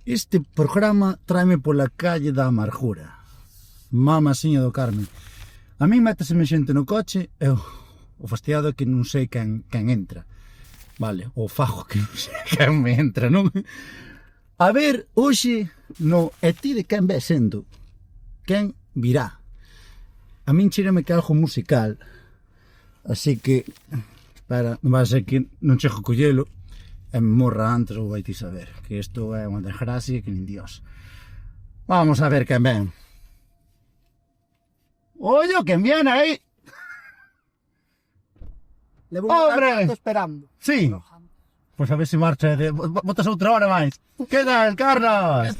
Este programa tráeme pola calle da amargura. Mamasiña do Carmen. A mí méteseme xente no coche e o fastidiado é que non sei quen entra. Vale, o fajo que non sei quen me entra, non? A ver, hoxe, no e ti de quen ve sendo, quen virá. A min chírame que algo musical, así que, para, vai ser que non chego a collelo, e me morra antes ou vai ti saber, que isto é unha desgracia que nin Dios. Vamos a ver quen ven. Oye, quen viene aí? Levo un rato esperando. Sí. Pois a ver se marcha, botas outra hora máis. Que tal, Carlos?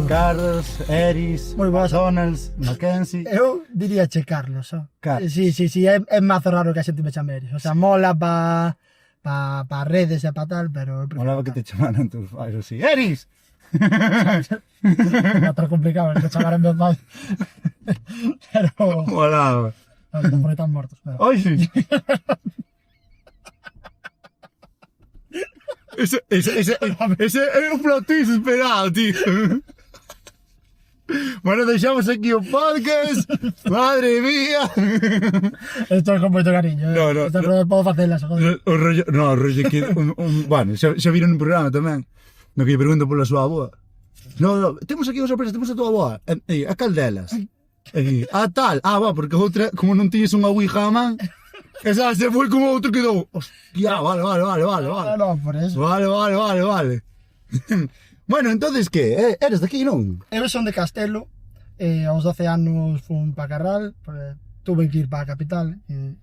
Carlos, Eris, Moi boas. Donalds, Mackenzie. Eu diría che Carlos, ó. Carlos. Sí, é mazo raro que a xente me chame Eris. O sea, mola pa redes e pa tal, pero... Molaba que te chamaran tus pais así. Eris! Outro complicado, que chamaran meus pais. Pero... Molaba. Non por aí tan mortos, pero... Ai, sí. Ese é un plot twist esperado, tío. Bueno, deixamos aquí o podcast. Madre mía. Esto é con moito cariño, eh. No, Estas cosas podo facelas, joder. O rollo que... Bueno, xa viron un programa tamén no que lle pregunto pola súa avoa. No, temos aquí unha sorpresa, temos a tua avoa. A cal delas? Tal. Va, porque a outra, como non tiñes unha ouija a man, esa se foi como outro que quedou. Hostia, vale. No, por eso. Vale. Bueno, entonces que? Eres de aquí, non? Eu son de Castelo, aos 12 anos fun pa Carral, tuve que ir pa a capital, e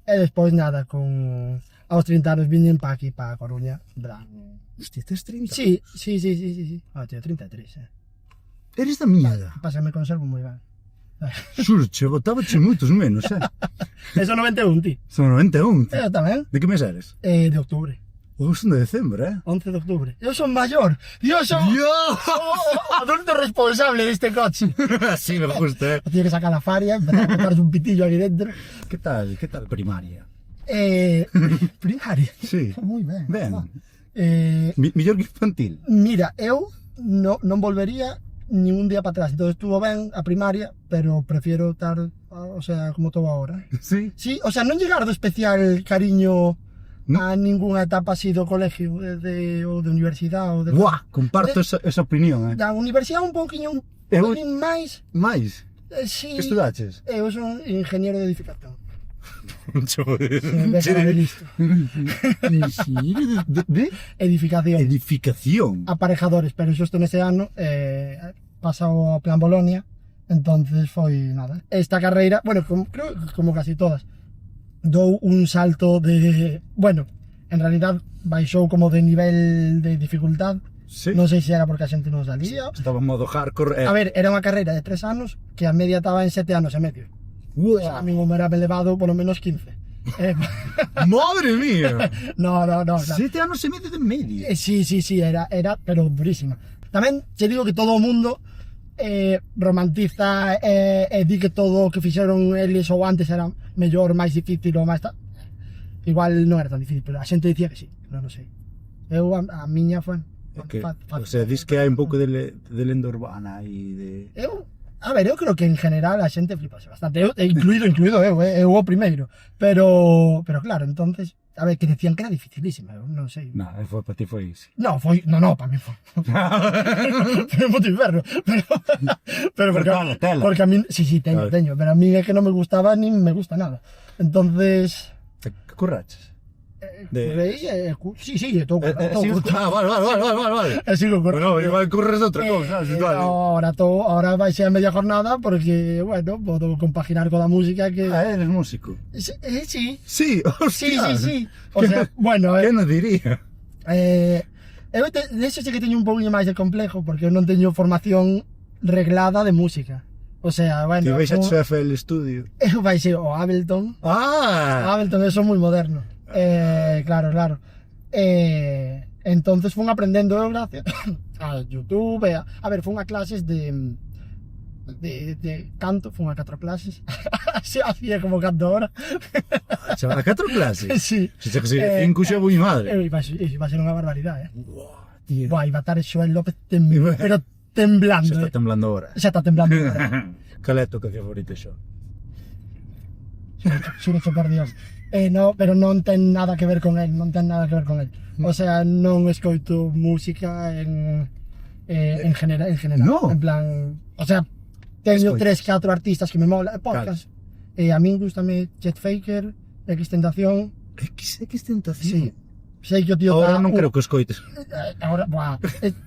despois nada, aos 30 anos viñen pa aquí, pa Coruña. Hostia, tes 30? Sí. Teño 33, Eres da miña edad. Pasa, me conservo moi ben. Xurche, botábache moitos menos, Eso 91, ti. Son 91. Eu tamén. De que mes eres? De octubre. Son de decembro, 11 de octubre. Eu son maior. Dios, son adulto responsable deste coche. Así me gusta, Tiene que sacar la faria, empezar a botarse un pitillo aquí dentro. Que tal primaria? Primaria. Sí. Moi ben. Ben. Eh, Millor que infantil. Mira, eu non volvería nin un día para atrás. Entón estuvo ben a primaria, pero prefiero estar, o sea, como estou agora. Sí. Sí, o sea, non llegar do especial cariño ¿no? a ninguna etapa así do colegio, ou de universidade, ou de... Buah, comparto esa opinión, Da universidade un pouquiño máis... Mais? Sí. Que estudaches? Eu son ingeniero de edificación. Joder. De listo. De? Edificación. Edificación. Aparejadores, pero xusto nese ano pasa o plan Bolonia, entonces foi nada. Esta carreira, bueno, creo que como casi todas, dou un salto de... Bueno, en realidad baixou como de nivel de dificultad. Sí. Non sei se era porque a xente non salía. Estaba en modo hardcore. A ver, era unha carreira de 3 anos que a media estaba en 7 anos e medio. O sea, a mí me era elevado polo menos 15. Madre mía. No. 7 anos e medio de media. Sí, era, pero durísima. Tamén te digo que todo o mundo romantiza e di que todo o que fixeron eles ou antes era mellor, máis difícil ou máis tal. Igual non era tan difícil, pero a xente dicía que sí, non sei. Eu, a miña foi... O sea, dis que hai un pouco de lenda urbana e de... A ver, eu creo que en general a xente flipase bastante, incluído eu o primeiro, pero claro, entonces, a ver, que decían que era dificilísima, eu non sei. No, para ti foi easy. No, para mí foi. Foi un puto inferno, pero porque a mí, sí, teño, pero a mí é que non me gustaba ni me gusta nada. Entonces... Que curraches? Sí, todo. Vale. Así lo corro. Bueno, igual curres de outra cousa. Ahora vai ser a media jornada porque, bueno, podo compaginar con a música que... Eres músico? Sí. Sí, hostia. Sí. O sea, bueno... Que non diría? Eu de eso sí que teño un pouquinho máis de complejo porque eu non teño formación reglada de música. O sea, bueno... Ti vais a chefe el estudio. Eu vai ser o Ableton. Ableton, eso é moi moderno. Claro. Entonces fun aprendendo eu gracias a YouTube, a ver, fun a clases de canto, fun a 4 clases. Se hacía como canto ahora. Chaval, a 4 clases? Sí. Se xa que se 5 xa foi madre. Iba a ser unha barbaridade, Buah, tío. Buah, iba a estar Xoel López pero temblando. Se está temblando ahora. Xa está temblando agora. Cal é a tua canción favorita, xo? Xuro por Dios. No, pero non ten nada que ver con él, non ten nada que ver con él. O sea, non escoito música en general, No. en plan, o sea, teño Escoitas. 3-4 artistas que me mola, podcast. A min gustame Chet Faker, Xtentación, X tentación. sí. Sei que o tío Ahora tá- non creo que escoites. Agora, buah,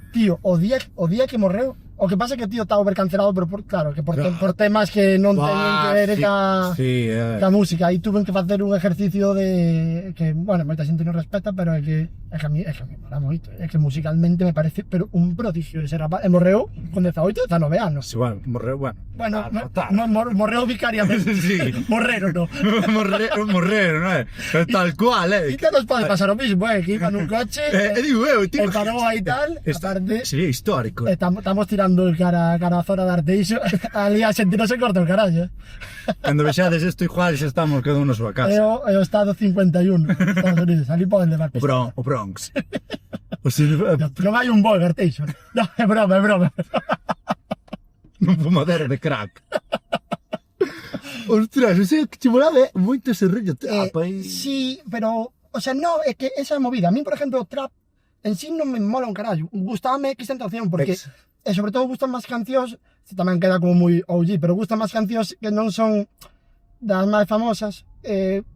tío, o día que morreu, o que pasa é que tío está overcancelado, pero claro, que por temas que non teñen que ver ca música, aí tuven que facer un ejercicio de que, bueno, moita xente non respeta, pero é que a mí mola moito, é que musicalmente me parece pero un prodigio ese rapaz, e morreu con 18, 19 anos. Sí, bueno, morreu, bueno. Bueno, fatal. morreu vicariamente. Sí. Morrero, no. Morreu, non é? Pero tal cual, E que nos pode pasar o mismo, que iba nun coche, digo eu, tío. parou aí tal, aparte, Sería histórico. estamos tirando el cara a zona de Arteixo, ali a xente non se corta o carallo. Cando vexades isto igual xa estamos cada uno na súa casa. É o estado 51 Estados Unidos, ali poden levar O Bronx. O sea, non hai un bol de Arteixo. Non, é broma. un fumadero de crack. Ostras, eu sei que che molaba moito ese rollo trap aí. Sí, pero, o sea, no, é que esa movida, a mí, por exemplo, o trap en sí non me mola un carallo. Gustábame Xtentación, porque, e sobre todo gustan máis cancións, tamén queda como moi OG, pero gustan máis cancións que non son das máis famosas,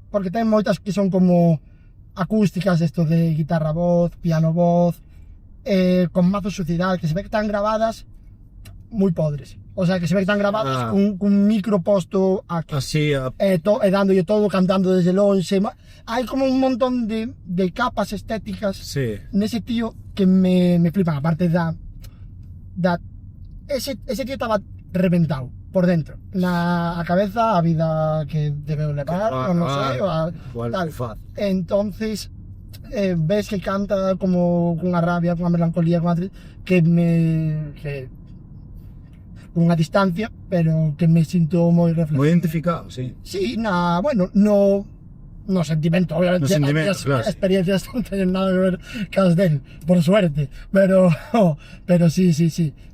porque ten moitas que son como acústicas, esto de guitarra voz, piano voz, con mazo sucidade, que se ve que están grabadas moi podres. O sea, que se ve que están grabadas cun micro posto aquí. Así, E dándolle todo, cantando desde lonxe. Hai como un montón de capas estéticas sí. nese tío que me flipan. Aparte ese tío estaba reventado por dentro. Na cabeza, a vida que debeu levar, o non sei, tal. Entonces, ves que canta como cunha rabia, cunha melancolía, que unha distancia, pero que me sinto moi reflexionado. Moi identificado, sí. Sí, bueno, no sentimento, obviamente. No sentimento, as claro. experiencias non teñen nada que ver cas del, por suerte, pero sí.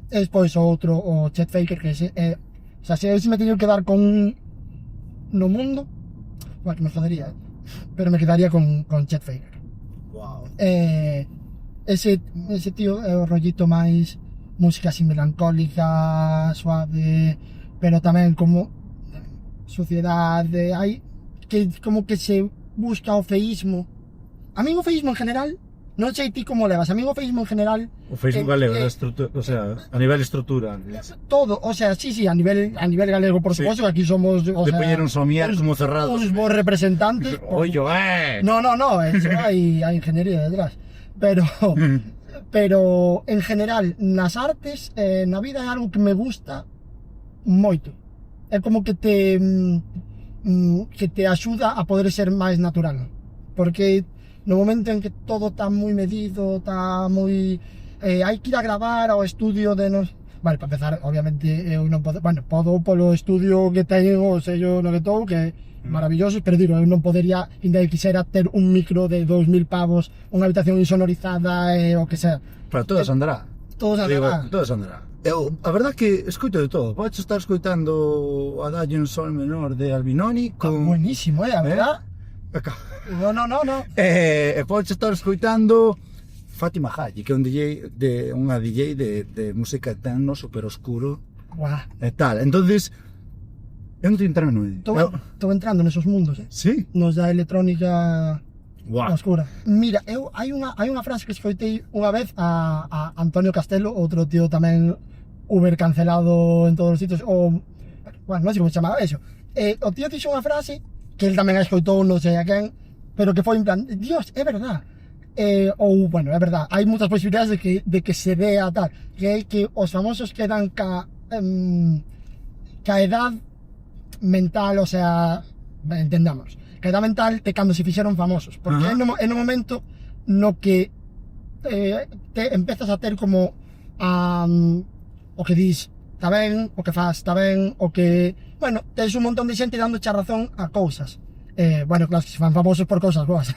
Despois o outro, o Chet Faker, que o sea, se eu me teño que dar con no mundo, bueno, me jodería, pero me quedaría con Chet Faker. Wow. Ese tío é o rollito máis música así melancólica, suave, pero tamén como suciedade, hai que como que se busca o feísmo. A mí o feísmo en general, non sei ti como levas, a mí o feísmo en general... O Facebook galego, o sea, a nivel estructural. Todo, o sea, sí, a nivel galego, por suposto, que aquí somos... O de sea, poñer un somier como cerrado. Uns bons representantes. Oyo, No, eso hai ingeniería detrás. Pero en general, nas artes, na vida é algo que me gusta moito. É como que te axuda a poder ser máis natural. Porque no momento en que todo está moi medido, está moi... hai que ir a gravar ao estudio de nos... Vale, para empezar, obviamente, eu non podo... Bueno, podo polo estudio que teño, o sello no que estou, que é maravilloso, pero digo, eu non podería, ainda que quixera ter un micro de 2000 pavos, unha habitación insonorizada, o que sea. Para todas andará. Todas andará. Todas andará. A verdad que escoito de todo. Podes estar escoitando Adagio en Sol Menor de Albinoni con... Buenísimo, a verdad? Acá. No. Podes estar escoitando Fátima Haji, que é unha DJ de música techno super oscuro. Guau. E tal. Entonces, eu non teño entrarme no medio. Estou entrando nesos mundos, Sí? nos da electrónica Guau. oscura. Mira, hai unha frase que escoitei unha vez a Antonio Castelo, outro tío tamén uber cancelado en todos os sitios, bueno, non sei como se chamaba eso. O tío dixo unha frase que el tamén a escoitou, non sei a quen, pero que foi en plan, Dios, é verdad. Bueno, é verdad, hai moitas posibilidades de que se vea tal, que é que os famosos quedan ca edad mental, o sea, entendamos, que a edad mental de cando se fixeron famosos, porque é no momento no que te empezas a ter como o que dis está ben, o que faz está ben, o que, bueno, tens un montón de xente dándoche a razón a cousas. Bueno, claro, que se fan famosos por cousas boas.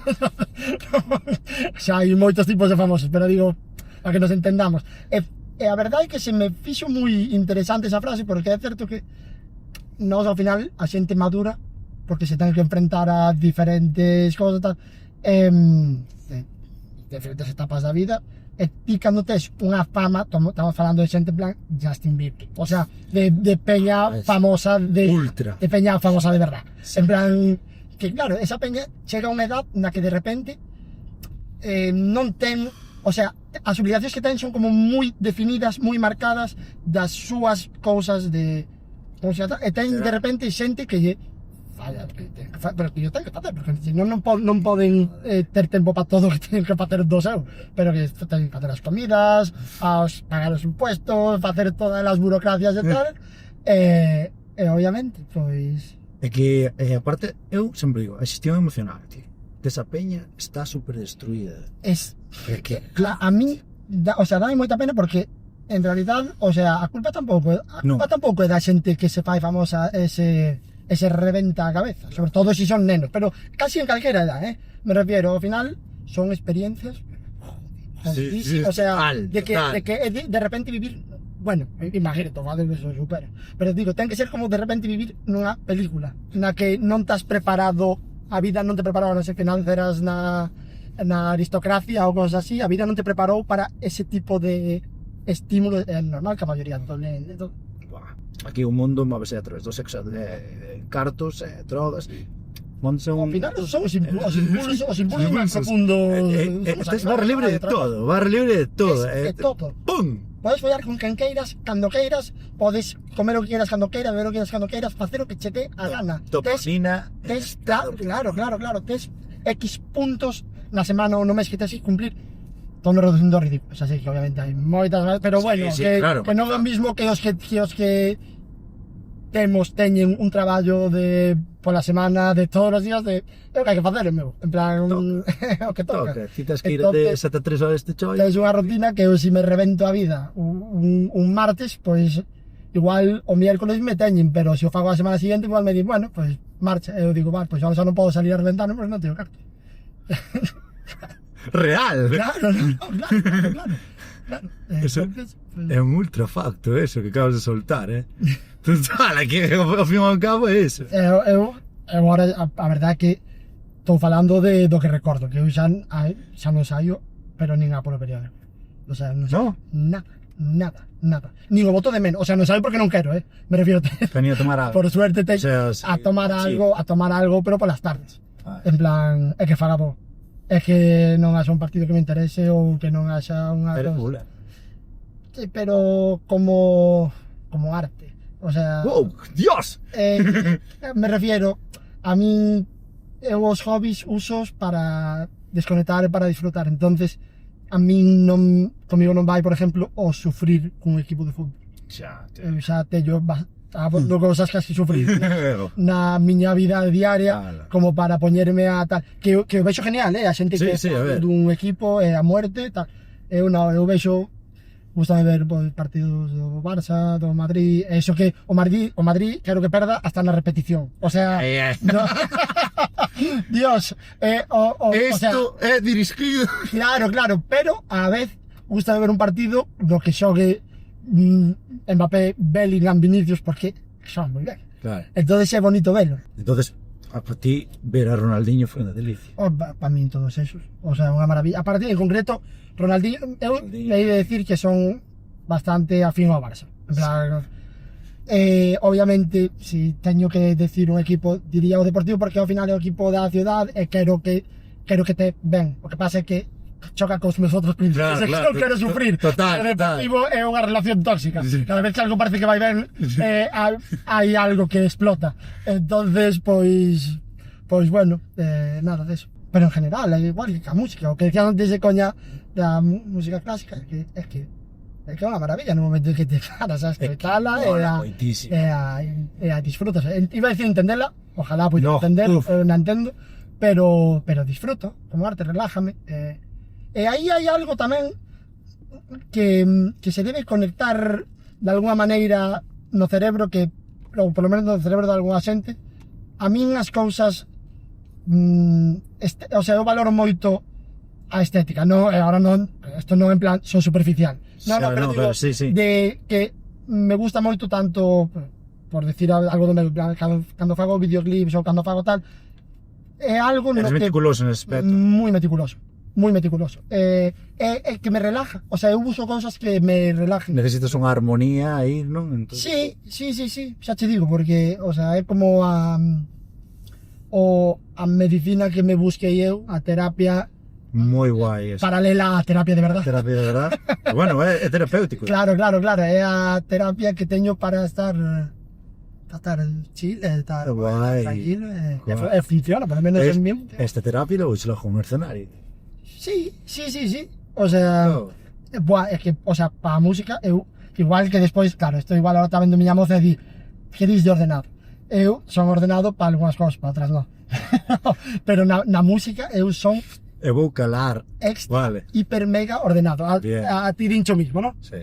Xa hai moitos tipos de famosos, pero digo, para que nos entendamos. E a verdade é que se me fixo moi interesante esa frase, porque é certo que nós ao final a xente madura, porque se ten que enfrentar a diferentes cousas tal, diferentes etapas da vida, e ti cando tes unha fama, estamos falando de xente en plan Justin Bieber, o sea, de peña famosa, ultra, de peña famosa de verdad, en plan, que claro, esa peña chega a unha edad na que de repente non ten, o sea, as obligacións que ten son como moi definidas, moi marcadas das súas cousas de, como se chama, e ten de repente xente que lle pero que yo tengo que facer, porque se non poden ter tempo para todo o que teñen que facer dos eu, pero que teñen que facer as comidas, pagar os impuestos, facer todas as burocracias e tal, e obviamente, pois... É que, aparte, eu sempre digo, a xestión emocional, tío, desa peña está super destruída. A mí, o sea, dá moita pena porque, en realidad, o sea, a culpa tampouco é da xente que se fai famosa ese reventa a cabeza, sobre todo si son nenos, pero casi en calquera edad, me refiero, ao final son experiencias jodidísimas, o sea, de que de repente vivir, bueno, imagínate, madre, eso supera, pero digo, ten que ser como de repente vivir nunha película, na que non estás preparado, a vida non te preparou, non sei, que naceras na aristocracia ou cosas así, a vida non te preparou para ese tipo de estímulo, normal que a maioría de todo. Aquí o mundo móvese a través do sexo, de cartos, drogas. Ao final son os impulsos máis profundos. Barra libre de todo, barra libre de todo. Todo. ¡Pum! Podes follar con quen queiras, cando queiras, podes comer o que queiras cando queiras, beber o que queiras cando queiras, facer o que che dé a gana. Dopamina. Claro, tes X puntos na semana ou no mes que tes que cumplir. Todo reducindo ridículo, xa sei que obviamente hai moitas máis, pero bueno, claro, que non é o mismo que os que teñen un traballo de pola semana, de todos os días, de o que hai que facer, meu, en plan, o que toca. Si tens que ir de 7 a 3 horas de chollo. Tens unha rutina que eu, se me revento a vida un martes, pois igual o miércoles me teñen, pero se o fago a semana siguiente, igual me di, bueno, pois marcha, eu digo, vale, pois xa non podo salir a reventarme, pois non teño carta. Real. Claro. Eso é un ultrafacto, eso que acabas de soltar, Total, que ao fin e ao cabo é eso. Eu agora, a verdade é que estou falando do que recordo, que eu xa non saio, pero nin a polo período. O sea, non saio nada. Nin o boto de menos, o sea, non saio porque non quero, me refiero Venía a tomar algo. Por suerte a tomar algo, pero polas tardes. En plan, é que faga bo. É que non haxa un partido que me interese ou que non haxa unha cosa. Sí, pero como arte, o sea... ¡Wow! ¡Dios! Me refiero, a min eu os hobbies usos para desconectar e para disfrutar, entonces a min comigo non vai, por exemplo, o sufrir cun equipo de fútbol. Xa teño do cousas que así sufrir na miña vida diaria, como para poñerme a tal, que o vexo genial, a xente que dun equipo a muerte, tal. Eu vexo, gustame ver partidos do Barça, do Madrid, eso que o Madrid quero que perda hasta na repetición, o sea, no. Dios, esto é dirixido. Claro, pero a vez gustame ver un partido do que xogue Mbappé, Bellingham, Vinicius, porque son moi ben. Claro. Entonces é bonito verlo. Entonces, para ti, ver a Ronaldinho foi unha delicia. Para min todos esos, o sea, unha maravilla. A partir en concreto, Ronaldinho, eu he de decir que son bastante afín ao Barça. En plan, obviamente, si teño que decir un equipo, diría o Deportivo, porque ao final é o equipo da ciudad e quero que te ben. O que pasa é que choca cos meus outros principios, claro, non quero sufrir. Total. O Deportivo é unha relación tóxica. Cada vez que algo parece que vai ben, hai algo que explota. Entonces, pois bueno, nada deso. Pero en general, é igual que a música, o que decían antes de coña da música clásica, é que é unha maravilla no momento en que te paras a escoitala e a disfrutas. Iba a decir entendela, ojalá poida entender, non entendo, pero disfruto, como arte, relájame, E aí hai algo tamén que se debe conectar de alguna maneira no cerebro que, ou polo menos no cerebro de alguna xente. A min as cousas, o sea, eu valoro moito a estética, no, ahora non, isto non en plan, son superficial. No, no, pero digo, sí. de que me gusta moito tanto, por decir algo do meu, cando fago videoclips ou cando fago tal, é algo no Eres que... meticuloso nese aspecto. Moi meticuloso. É que me relaja, o sea, eu uso cousas que me relajen. Necesitas unha armonía aí, non? Sí, xa te digo, porque, o sea, é como a medicina que me busquei eu, a terapia Moi guai eso. paralela á terapia de verdad. Terapia de verdad. Bueno, é terapéutico. Claro, é a terapia que teño para estar chill, estar Guai. tranquilo, Guai. funciona, polo menos en mí. Esta terapia logo se la con un mercenario. Sí. O sea, Oh. é que, o sea, para a música, eu, igual que despois, claro, isto igual ahora está vendo miña moza e di, que dis de ordenado? Eu son ordenado para algunhas cousas, para outras non. Pero na música eu son Eu vou calar. extra, Vale. hiper mega ordenado. Bien. A ti dincho mismo, ¿no? Sí.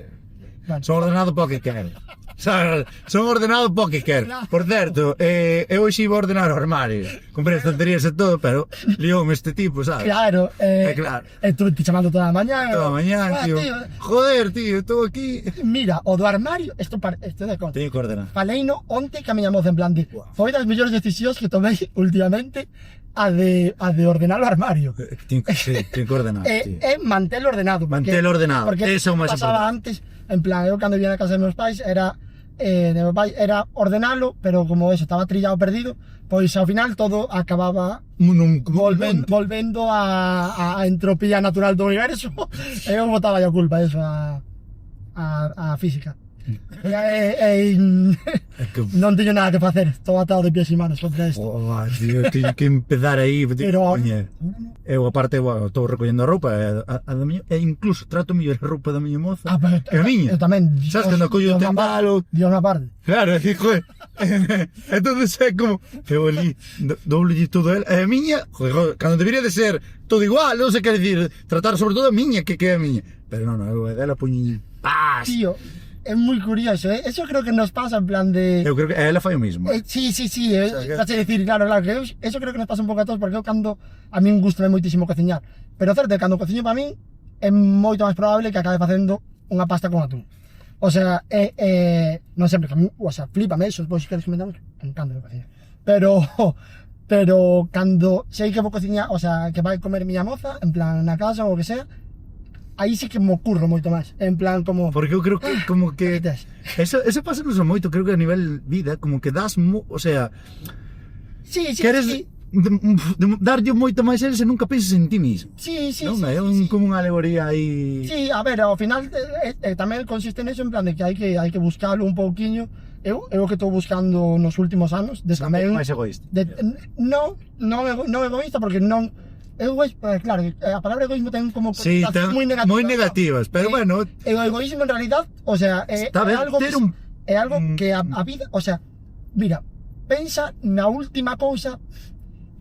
Bueno. Son ordenado para o que quero. Son ordenado para o que quero. Por certo, eu hoxe iba a ordenar o armario. Comprei as tonterías e todo, pero lioume este tipo, sabes? Claro, claro. estuve te chamando toda a mañá. Toda a mañá, tío. Joder, tío, estou aquí. Mira, o do armario, isto de conta. Teño que ordenar. Faleino onte que a miña moza en plan de, Guau. foi das mellores decisións que tomei últimamente a de ordenar o armario. Teño que ordenar, tío. É mantelo ordenado. Mantelo ordenado, Porque eso é o máis pasaba importante. antes, en plan, eu cando vivía na casa de meus pais, era ordenalo, pero como eso, estaba trillado perdido, pois ao final todo acababa volvendo a entropía natural do universo. E eu botaba a culpa eso a física. Non teño nada que facer, estou atado de pies e manos contra isto. Tío, teño que empezar aí. Pero- Eu, aparte, estou recollendo a roupa, e incluso trato mellor a roupa da miña moza Pero que a miña. eu tamén. Sabes, cando collo o tendalo. Dios na parte. Claro, joder. Entonces é como, eu ali, doble todo el, a miña, joder, cando debería de ser todo igual, non sei que decir, tratar sobre todo a miña, que é a miña. Pero non, eu dela puñi, paz. Tío, é moi curioso, eso creo que nos pasa en plan de... Eu creo que ela fai o mismo. Sí, que- vas a decir, claro, que eso creo que nos pasa un pouco a todos, porque eu cando, a min gusta moitísimo cociñar, pero certo, cando cociño para min, é moito máis probable que acabe facendo unha pasta con atún. O sea, non sempre, que a min, o sea, flipame eso, pois queres comentar, encanta de cociñar. Pero cando sei que vou cociñar, o sea, que vai comer miña moza, en plan na casa ou o que sea, aí sí que me ocurro moito máis, en plan como... Porque eu creo que como que eso pasa non moito, creo que a nivel vida como que das, o sea, Sí, queres darlle moito máis a eles e nunca pensas en ti mismo. Sí, Non, é como unha alegoría aí. Sí, a ver, ao final tamén consiste neso en plan de que hai que buscalo un pouquiño. Eu o que estou buscando nos últimos anos, tamén máis egoísta. non egoísta porque non claro, a palabra egoísmo ten como Sí, moi negativas, pero bueno, o egoísmo en realidad, o sea, é algo que a vida, o sea, mira, pensa na última cousa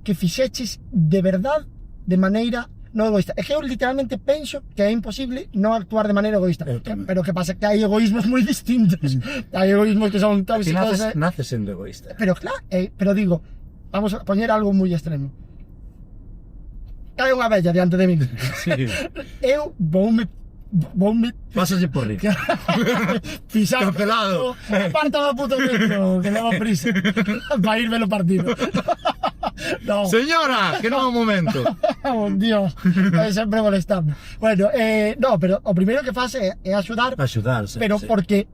que fixeches de verdad, de maneira non egoísta. É que eu literalmente penso que é imposible non actuar de maneira egoísta. Pero que pasa que hai egoísmos moi distintos. Hai egoísmos que son tóxicos. Naces sendo egoísta. Pero claro, pero digo, vamos a poñer algo moi extremo. Cae unha bella diante de min. Sí. Eu voume Pásase por rico. pisar. Cancelado. Parta do puto metro, que leva prisa. Para irme no partido. No. Señora, que non é o momento. Oh, Dios, sempre molestando. Bueno, no, pero o primeiro que faz é axudar, Axudarse. pero sí. porque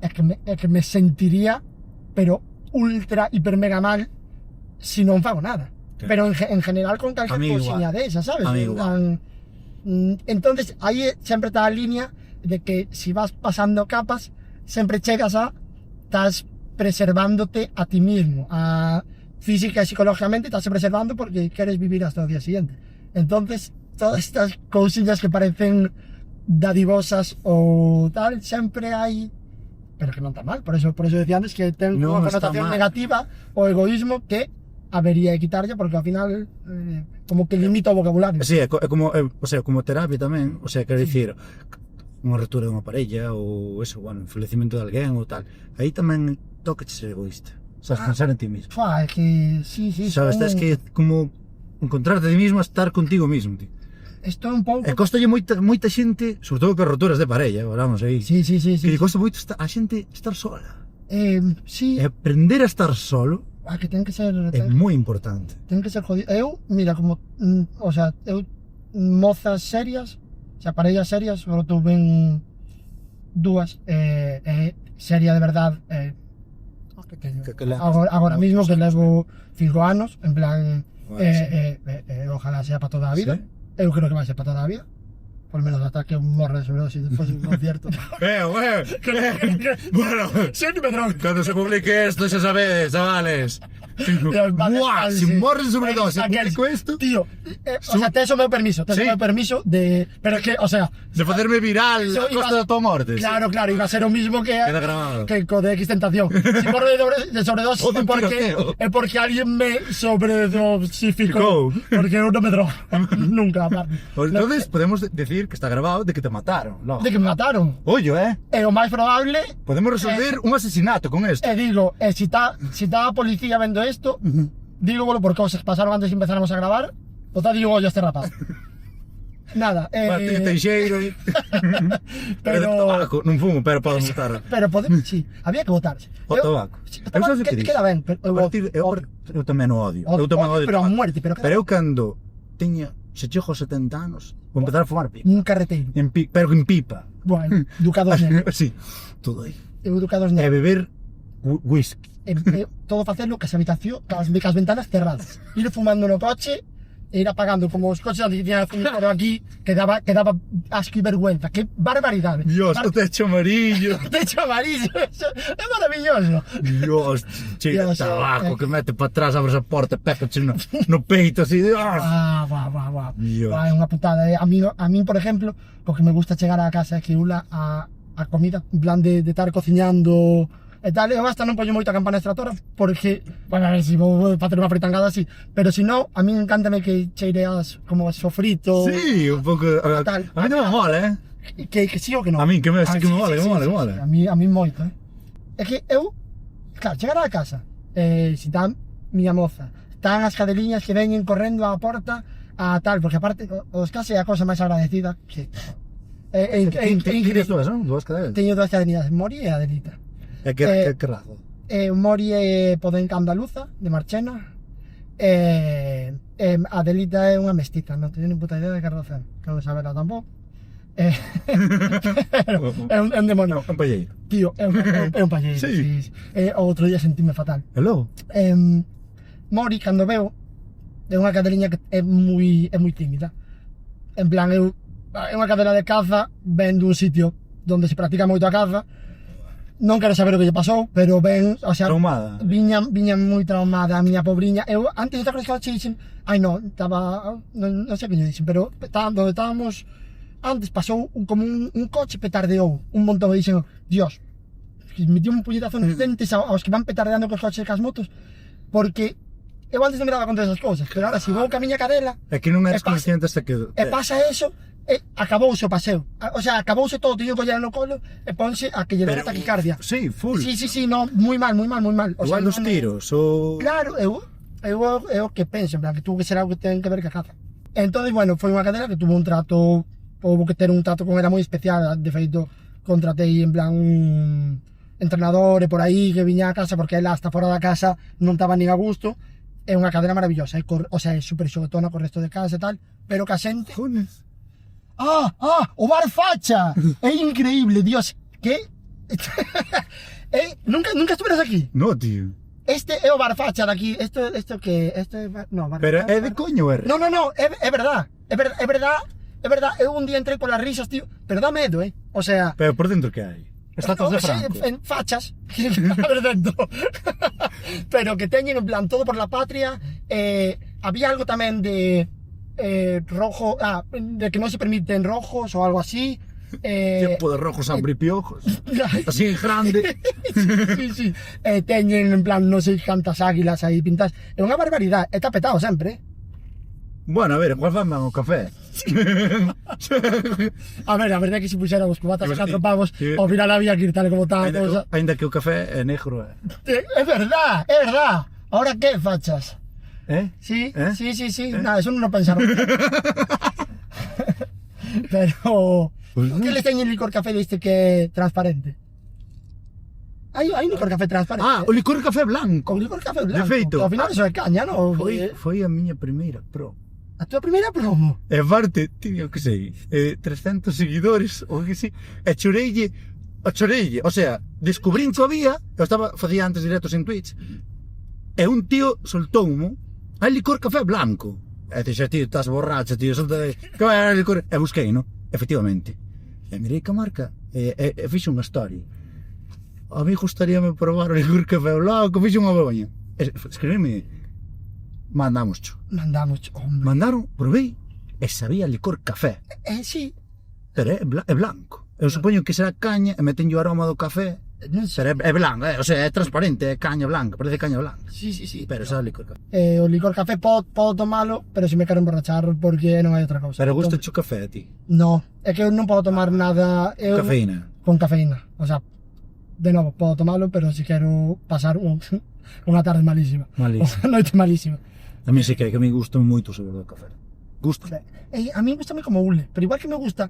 é que me sentiría pero ultra hiper mega mal si non fago nada. Claro. Pero en general con calquer cousiña de esa, sabes? Entonces aí sempre está a línea de que si vas pasando capas sempre chegas estás preservándote a ti mismo, a física e psicológicamente estás preservando porque queres vivir hasta o día siguiente. Entonces todas estas cousiñas que parecen dadivosas ou tal, sempre hai, pero que non está mal, por eso decía antes que ten unha connotación negativa o egoísmo que habería que quitarlle porque ao final como que limita o vocabulario. Sí, é como, o sea, como terapia tamén, o sea, quero dicir, unha rotura dunha parella ou eso, bueno, enfelecimento de alguén ou tal. Aí tamén toca ser egoísta. Sabes, pensar en ti mismo. É que sí, Sabes, tens que como encontrarte a ti mismo a estar contigo mismo, tío. Isto é un pouco... E costalle moita xente, sobre todo con roturas de parella, vamos aí. Sí. Que lle costa moito a xente estar sola. Sí. E aprender a estar solo Que ten que ser... é moi importante. Ten que ser jodido. Eu, mira, como... o sea, eu... Mozas serias, o sea, parellas serias, solo tuve dúas. Seria de verdad... Agora mismo que levo 5 anos, en plan... ojalá sea para toda a vida. ¿Sí? Eu creo que vai ser para toda a vida. Por menos hasta que morre de sobredosis despois de un concierto. Bueno, Sempre me drogo. cando se publique esto, xa sabedes, chavales. Buah, si morres de sobredosis, publico esto, Tío, o sea, tes o meu permiso, de... Pero que, o sea... de facerme viral Eso a costa da tua morte. Claro, iba a ser o mismo que... Queda grabado. Que co de X Tentación. Si morro de sobredosis O de tiroteo. é porque alguén me sobredosificou. Porque eu non me drogo. Nunca, aparte. Entonces, podemos decir que está grabado de que te mataron. De que me mataron. Ollo, É o máis probable... Podemos resolver un asesinato con esto. E digo, si tá a policía vendo isto, digo por cosas pasaron antes de empezáramos a grabar, digo yo a este rapaz. Nada, Martín Teixeiro. pero... Tabaco, non fumo, pero podo votar. Pero podemos, sí, había que votarse. O tabaco. Eu xa sei que dis. Queda ben, pero Eu tamén o odio. Eu tamén odio. pero a muerte, pero eu cando tiña, se chego aos 70 anos, vou empezar a fumar pipa. un carreteiro. Pero en pipa. Bueno, ducados negros. Sí, todo aí. Eu ducados E negros. beber whisky. Todo facelo que as habitación, cas ventanas cerradas. Ir fumando no coche e ir apagando como os coches que tiñan fumado aquí, que daba asco e vergüenza. Que barbaridade. Dios, o techo amarillo. Techo amarillo, é maravilloso. Dios, che, Dios, tabaco que mete para atrás, abres a porta, pécache no peito, así, Dios. Guau. Dios. É unha putada. A min, por exemplo, o que me gusta chegar á casa é que a comida, en plan de estar cociñando e tal, eu hasta non poño moito a campana extractora porque, bueno, a ver, se vou facer unha fritangada así, pero se non, a min encántame que cheire como sofrito. Sí, un pouco. Tal. A mí non me mola, Que sí ou que non? A min, que me mola, sí, que mola, sí, que mola. A mí moito, É que eu, claro, chegar á casa, se está miña moza, están as cadeliñas que veñen correndo á porta, a tal, porque aparte, os case é a cosa máis agradecida, que... Tienes dúas, non? Dúas cadenas. Teño dúas cadeliñas, Mori e Adelita. E que razo? Mori é podenca andaluza, de Marchena, Adelita é unha mestiza, non teño nin puta idea de que raza, non sabela tampouco. É un demonio. Un palleiro. Tío, é un palleiro. Sí. O outro día sentíme fatal. E logo? Mori, cando veo, é unha cadeliña que é moi tímida. En plan, é unha cadela de caza, ven dun sitio onde se practica moito a caza. Non quero saber o que lle pasou, pero ben, o sea, Traumada. Viña moi traumada a miña pobriña. Eu antes de estar que dixen, non sei que lle dixen, pero onde estábamos antes pasou como un coche petardeou un montón e dixen, Dios, metió un puñetazo nos dentes aos que van petardeando cos coches e cas motos, porque eu antes non me daba conta desas cousas, pero ahora se vou ca miña cadela É que non eres consciente hasta que... e pasa eso, acabouse o paseo, o sea, acabouse todo, teño que coller no colo e ponse a que lle dá taquicardia. Sí, full. Sí, no, moi mal. O Igual sea, dos tiros, ou... Claro, eu o que penso, en plan, que tuvo que ser algo que ten que ver ca caza. Entón, bueno, foi unha cadela que tuvo un trato, houve que ter un trato con ela moi especial, de feito, contratei en plan un entrenador e por aí que viña a casa, porque ela hasta fora da casa non estaba nin a gusto. É unha cadela maravillosa, o sea, é super xoguetona co resto de casa e tal, pero ca xente... Jones. O bar Facha! É increíble, Dios, que... Nunca estuveras aquí? No, tío. Este é o bar Facha daqui, isto que... No, bar Pero Facha. é de coño, é? No, é verdad. Eu un día entrei polas risas, tío, pero dá medo, O sea... Pero por dentro que hai? Estatuas de Franco. En fachas, a ver dentro. Pero que teñen en plan todo por la patria. Había algo tamén de rojo, de que non se permiten rojos ou algo así. Tipo de rojo sangre piojos. Así en grande. Sí. Teñen, en plan, non sei cantas águilas aí pintadas. É unha barbaridade. E tapetado sempre, Bueno, a ver, igual fan o café. A verdade é que se puxeran os cubatas a 4 pavos, Sí. ao final había que ir tal como tal a cousa. Ainda que o café é negro. É verdad, é verdad. Ahora que fachas? Sí. Nada, eso non o pensaron. Pero... que les teñen licor café deste que é transparente? Hai licor café transparente. O licor café blanco. O licor café blanco. De feito. Que ao final eso é caña, non? Foi a miña primeira pro. A tua primeira promo. E aparte, tío, que sei, 300 seguidores, ou que sei, e choreille, o sea, descubrín que había, eu facía antes directos en Twitch, e un tío soltoumo, hai licor café blanco. E dixe, tío, estás borracho, tío, solta de... Que vai a licor? E busquei, no? Efectivamente. E mirei que marca, e fixe unha story. A mí gustaríame probar o licor café blanco, fixe unha vergoña. Escribime, Mandamos, hombre. Mandaron, probei, e sabía licor café. Sí. Pero é blanco. Eu supoño que será caña, e meten o aroma do café. Non sei. Pero é blanco, o sea, é transparente, é caña blanca, parece caña blanca. Sí. Pero sabe licor café. O licor café podo tomalo, pero se me quero emborrachar porque non hai outra cousa. Pero gusta o café a ti? No, é que eu non podo tomar nada... Cafeína? Con cafeína, o sea, de novo, podo tomalo, pero se quero pasar unha tarde malísima. Unha noite malísima. A mí sí que me gusta moito o sabor do café. Gusta. A mí gustame como hule, pero igual que me gusta...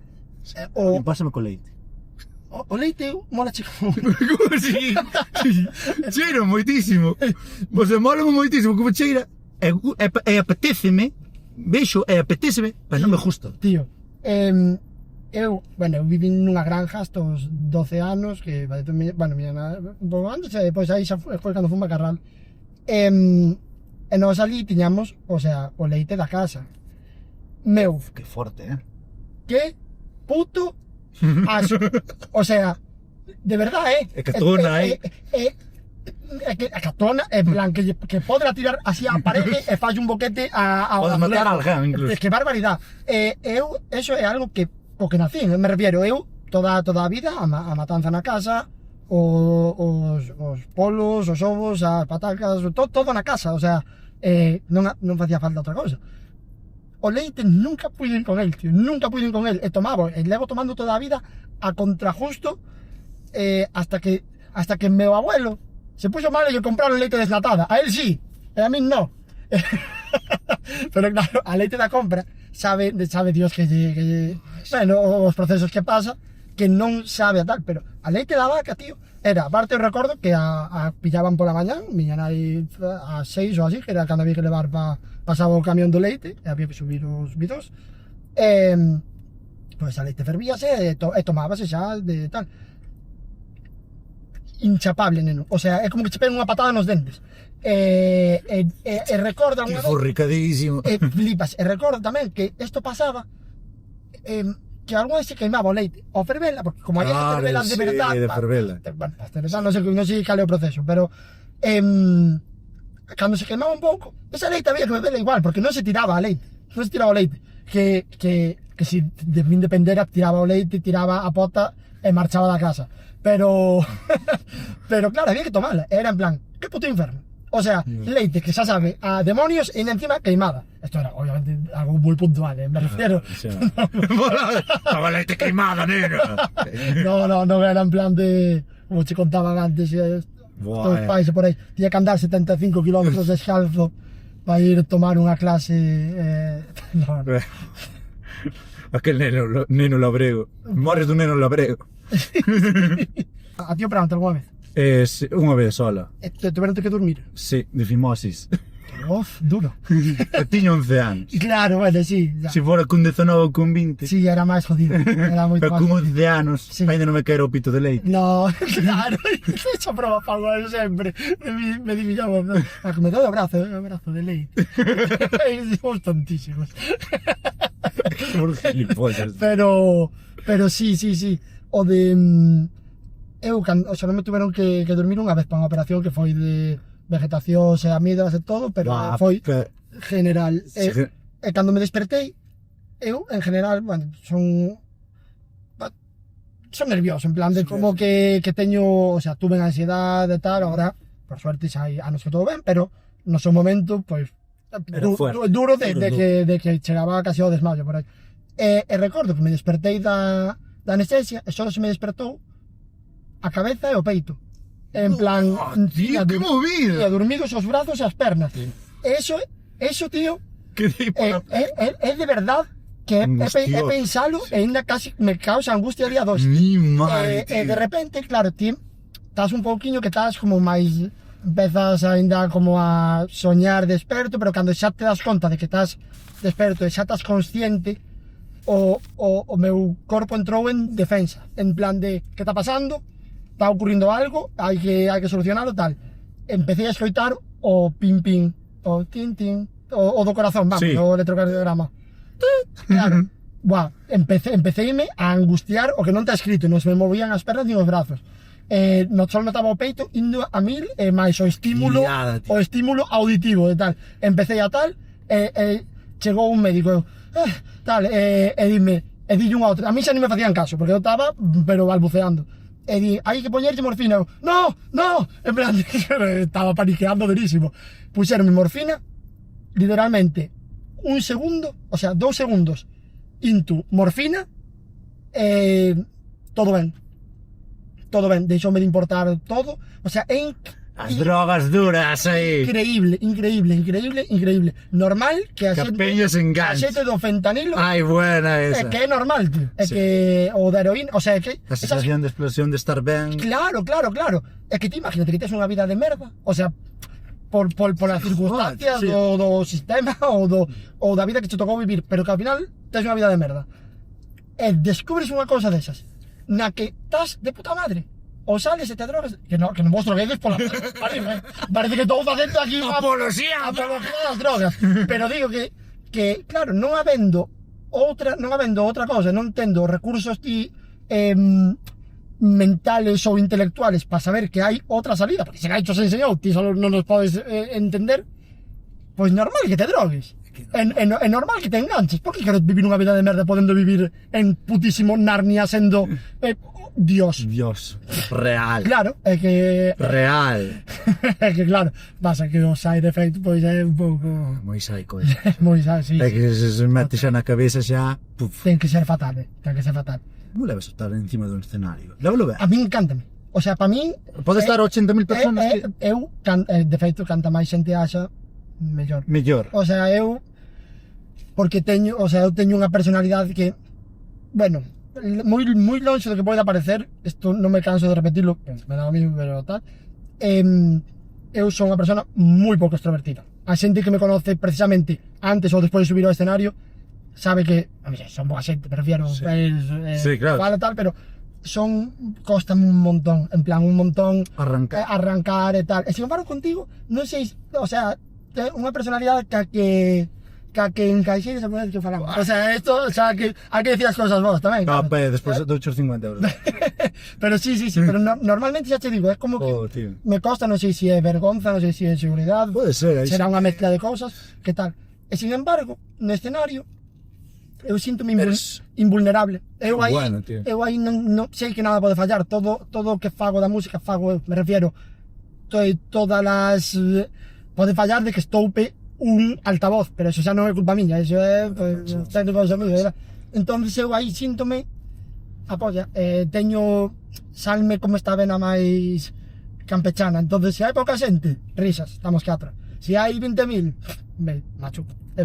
Pásame co leite. O leite mola chico. Sí. Cheira moitísimo. Você mola moitísimo, como cheira. E apetéceme, vexo e apetéceme, pero non me gusta. Tío, eu vivi nunha granja hasta os 12 anos, que, antes, depois aí xa foi cando fui a Carral. E nós ali tiñamos, o sea, o leite da casa. Meu. Que forte, Que puto asco. O sea, de verdade, É catona, a catona, en plan, que podrá tirar así á parede e fai un boquete a Podes matar a alguén, incluso. Es que barbaridade. Eso é algo que, o que nací, me refiero, eu, toda a vida, a matanza na casa, os polos, os ovos, as patacas, todo na casa, o sea, non facía falta outra cousa. O leite nunca puiden con el, tío, e tomaba, e levo tomando toda a vida a contrajusto, hasta que meu abuelo se puxo mal e lle compraron leite desnatada, a él sí, e a min no. Pero claro, a leite da compra sabe Dios que bueno, os procesos que pasa, que non sabe a tal, pero a leite da vaca, tío, era, aparte eu recordo que a pillaban pola mañán, miña nai a 6 ou así, que era cando había que levar pasaba o camión do leite, e había que subir os bidos, pois a leite fervíase e tomábase xa de tal. Inchapable, neno, o sea, é como que che peguen unha patada nos dentes. Recordo Que forricadísimo. Flipas, e recordo tamén que isto pasaba, que algunha vez se queimaba o leite ao fervela, porque como había que fervela de verdade, de fervela. Bueno, de verdade non sei cal é o proceso, pero cando se queimaba un pouco, esa leite había que beberla igual, porque non se tiraba a leite, que se de min dependera, tiraba o leite, tiraba a pota e marchaba da casa, pero claro, había que tomarla, era en plan, que puto inferno. O sea, leite que xa sabe a demonios e encima queimada. Esto era, obviamente, algo moi puntual, me refiero. Estaba leite queimada, nena. No era en plan de... Como che contaban antes, os pais por aí. Tiña que andar 75 km descalzo para ir tomar unha clase... Aquel neno labrego. Mores dun neno labrego. A ti operaron alguna vez? Unha vez sola. Tiveron que dormir? Sí, de fimosis. Duro. Tiña 11 anos. Claro, bueno, sí. Se fora cun 19 ou cun 20. Sí, era máis jodido. Era moito pero máis. Pero con 11 anos, sí. Ainda non me quero o pito de leite. No, claro. Esa prova pago eu sempre. Me divillaba. Que me dou o brazo de leite. Somos tontísimos. Pero sí. O de... o sea, non me tuveron que dormir unha vez para unha operación que foi de vegetación, e amígdalas e todo, pero foi general. E cando me despertei, eu, en general, bueno, son son nervioso, en plan de como que teño, o sea, tuve ansiedade e tal, ahora, por suerte, xa hai anos que todo ben, pero no seu momento, pois, duro de que chegaba casi ao desmayo por aí. E recordo que me despertei da anestesia e só se me despertou a cabeza e o peito. En plan, tío, que movida. Dormidos os brazos e as pernas. Eso, tío, é de verdad que he pensado e ainda casi me causa angustia día 2. Mi madre, e de repente, claro, ti estás un pouquiño que estás como máis, empezas ainda como a soñar desperto, pero cando xa te das conta de que estás desperto e xa estás consciente, o meu corpo entrou en defensa, en plan de, que está pasando? Está ocurrindo algo, hai que solucionarlo, tal. Empecé a escoitar o pin pin, o tin tin, o do corazón, vamos, sí. O electrocardiograma. Claro, buah, empecéime a angustiar o que non está escrito, non se me movían as pernas nin os brazos. Só notaba o peito indo a 1000 e máis o estímulo auditivo e tal. Empecé a tal, chegou un médico, tal, e dille un a outro. A mí xa non me facían caso, porque eu estaba, pero balbuceando. E di, hai que poñerlle morfina. Eu, no, en plan, estaba paniqueando durísimo. Puxeronme morfina, literalmente, un segundo, o sea, 2 segundos into morfina, todo ben, deixoume de importar todo, o sea, as drogas duras aí. Increíble. Normal que a xente do fentanilo. Ai, buena esa. É que é normal, tío. É que o da heroína, o sea, é que a sensación de explosión de estar ben. Claro. É que ti imagínate que tes unha vida de merda, o sea, por as circunstancias do sistema ou da vida que te tocou vivir, pero que ao final tes unha vida de merda. E descubres unha cousa desas, na que estás de puta madre. O sales e te drogas, que non vos droguedes pola parece que estou facendo aquí unha apología das drogas, pero digo que claro, non habendo outra cosa, non tendo recursos mentales ou intelectuales para saber que hai outra salida, porque se gaicho se enseñou, ti só non nos podes entender, pois normal que te drogues. É normal que te enganches. Por que queres vivir unha vida de merda podendo vivir en putísimo Narnia sendo Dios real? Claro, é que real. É que claro, pasa que o side effect pois é un pouco moi psycho eso. Moi psycho, sí. É que se mete xa na cabeza xa, ten que ser fatal, Como leves a estar encima dun escenario? Levalo ben. A mí encántame. O sea, para mí pode estar 80.000 personas de feito, canta máis xente haxa mellor. O sea, porque eu teño unha personalidade que, bueno, moi longe do que pode aparecer, isto non me canso de repetirlo, me dá a mí, pero tal, eu son unha persona moi pouco extrovertida. A xente que me conoce precisamente antes ou despois de subir ao escenario sabe que, son boa xente, me refiero, claro. Fala tal, pero costame un montón, en plan, arrancar e tal. E sin embargo, contigo, non sei, o sea, unha personalidade que encaixei esa primeira vez que falamos. O sea, esto, o sea, que hai que decir as cousas vos tamén. Despois de 8,50 €. Pero sí, pero normalmente xa te digo, é como que me costa, non sei se é vergonza, non sei se é seguridade. Pode ser, será unha mezcla de cousas, que tal. E sin embargo, no escenario, eu sinto-me invulnerable. Eu aí non sei que nada pode fallar, todo o que fago da música fago eu, me refiero, todas as... Pode fallar de que estoupe un altavoz, pero eso xa non é culpa miña, eso é técnico de sonido. Entonces eu aí síntome apoya, salme como esta vena máis campechana, entonces se hai pouca xente, risas, estamos 4. Se hai 20.000, machuco. É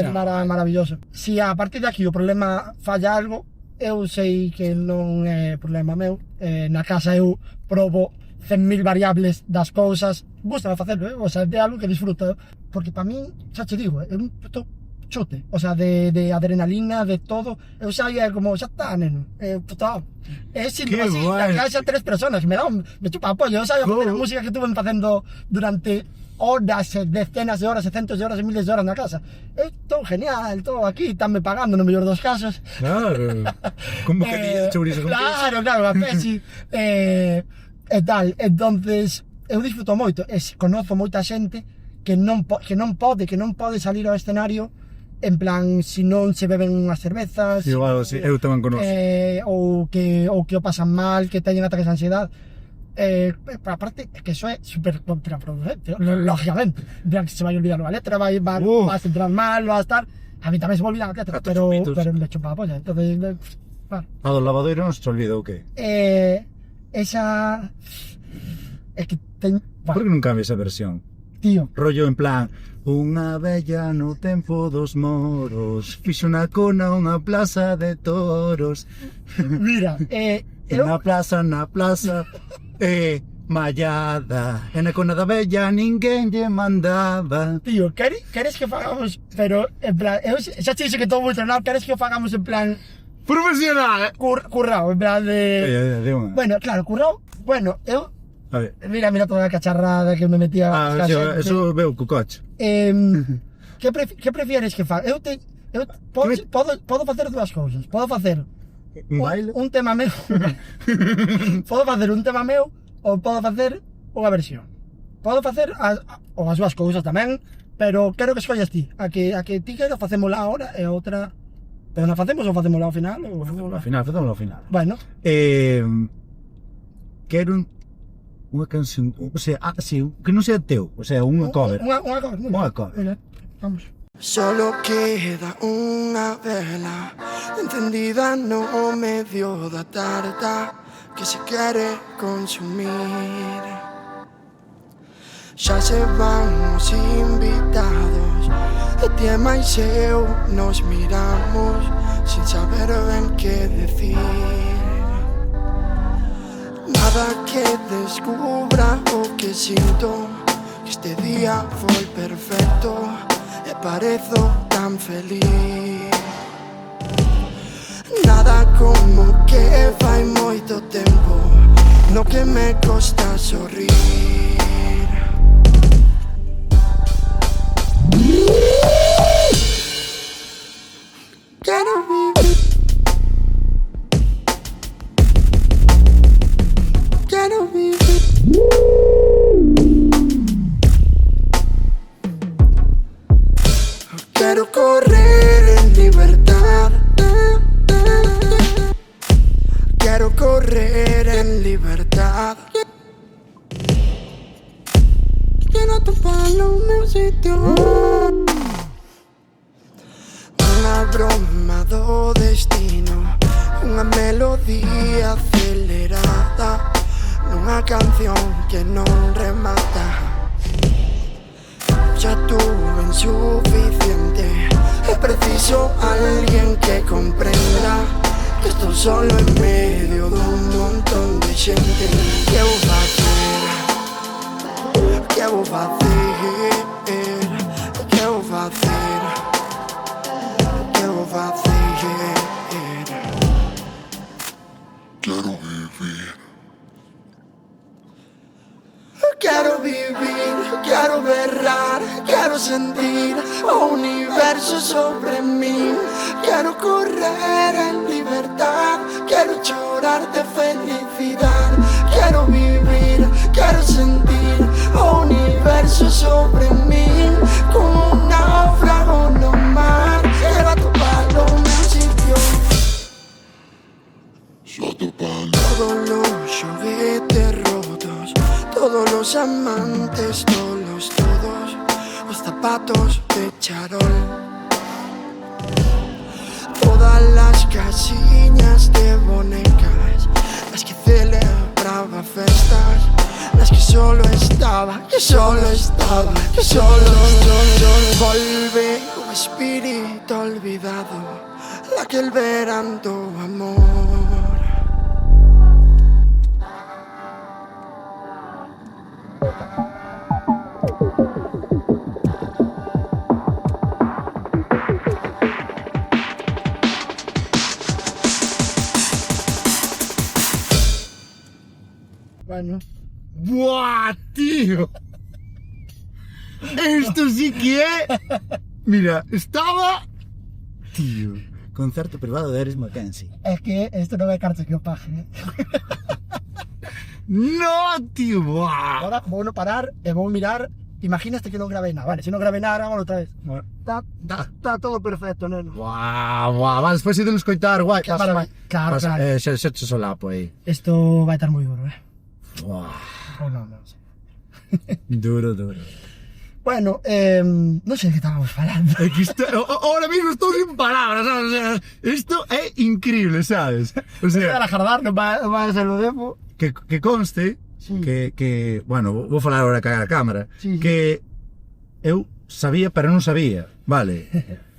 maravilloso. Se a partir de aquí o problema falla algo, eu sei que non é problema meu. Na casa eu probo 100.000 variables das cousas, gustame facelo, o sea, é algo que disfruto, porque para min, xa te digo, é un puto chute, o sea, de adrenalina, de todo, eu xa é como, xa está, neno, puto, é síntoma así, na casa 3 personas, me chupa apoio, eu xa a música que estuve facendo durante horas, decenas de horas, centos de horas e miles de horas na casa, é todo genial, todo aquí, estánme pagando no mellor dos casos. Claro, como que dices chourizo con queso. Claro, a pesi, e tal, entonces eu disfruto moito, conozo moita xente que non pode salir ao escenario en plan, se non se beben unhas cervezas, Sí, algo así, eu tamén conozco. ou que o pasan mal, que teñen ataques de ansiedade. Aparte, que eso é super contraproducente, lógicamente. En plan, que se vai olvidar a letra, vas a entrar mal, vas a estar... A mí tamén se me olvida a letra, pero me chupa a polla. Entonces, claro. A do lavadoiro non se te olvida o que? Esa... É que ten... Por que non cambia esa versión? Tío, Rollo en plan, unha vella no tempo dos moros, fixo na cona unha plaza de toros. mira, Na plaza, mallada, e na cona da vella ninguén lle mandaba. tío, queres que fagamos, pero en plan, eu xa te dixo que todo moi entrenado, queres que o fagamos en plan Profesional! currao, en plan de... De unha. Bueno, claro, currao, bueno, eu... A ver. Mira toda a cacharrada que me metía a Eso veo co coche. que prefieres que faga? Podo facer dúas cousas. Podo facer Un baile? un tema meu. Podo facer un tema meu ou podo facer unha versión. Podo facer as dúas cousas tamén, pero quero que escollas ti. A que ti quero facémola ahora e outra... Pero non facemos ou facémola ao final? Ou facémola Facémoslo ao final. Bueno, Quero unha canción, o sea, sí, que non sea teu, o sea, unha cover. Unha cover. Muy Unha bien. cover. Muy bien, vamos. Solo queda una vela encendida no medio da tarde que se quere consumir. Xa se van os invitados e ti e máis eu nos miramos sin saber ben que decir. Nada que descubra o que sinto, que este día foi perfecto e parezo tan feliz. Nada como que fai moito tempo no que me costa sorrir. Quero vivir, quero vivir. Quero correr en libertad. Quero correr en libertad. Quero atopar o meu sitio. Unha broma do destino, unha melodía acelerada, nunha canción que non remata. Ya tuve insuficiente, é preciso alguén que comprenda que estou solo en medio dun montón de xente. Que vou facer? Que vou facer? Que vou facer? Que vou facer? Quero vivir. Quero vivir, quero berrar, quero sentir o universo sobre mí. Quero correr en libertad, quero chorar de felicidad. Quero vivir, quero sentir o universo sobre mí. Como un náufrago no mar, quero atopar o meu sitio. Todos los juguetes rotos, todos los amantes, todos los zapatos de charol, todas las casillas de bonecas, las que celebraba festas, las que solo estaba, volve un espíritu olvidado, la que el verano amor. Bueno, ¡Buah, tío! Esto sí que é... Mira, estaba... Tío, concerto privado de Eris Mackenzie. é que isto non é carta que o pague. No, tío, buah. Ahora vou no parar e vou mirar imagínate que non grabei nada, vale, se non grabei nada, agora outra vez. Bueno, Está todo perfecto, neno. Guau, vale, despois de nos coitar, guai. Claro, claro. Xa te solapo aí. Isto vai estar moi duro, Guau, Ou non sei. duro. Bueno, non sei de que estábamos falando. É que isto, ahora mismo estou sin palabras, sabes? O sea, isto é increíble, sabes? O sea, Para jardar, non vai a ser o demo. que conste Sí. que, bueno, vou falar agora cara a cámara, Sí. que eu sabía, pero non sabía, vale?